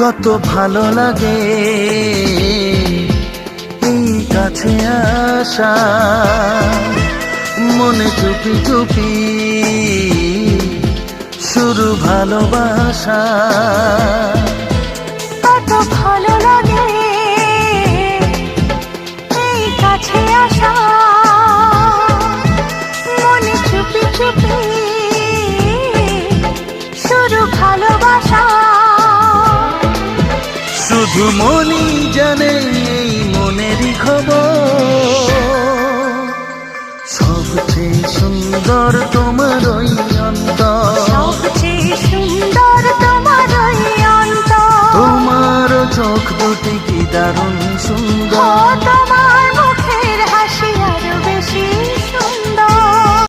কত ভালো লাগে এই কাছে আসা, মনে চুপি চুপি শুরু ভালোবাসা। কত ভালো লাগে এই কাছে আসা, মনে চুপি চুপি শুরু ভালোবাসা। শুধু মনই জানে এই মনেরই খবর, সবচেয়ে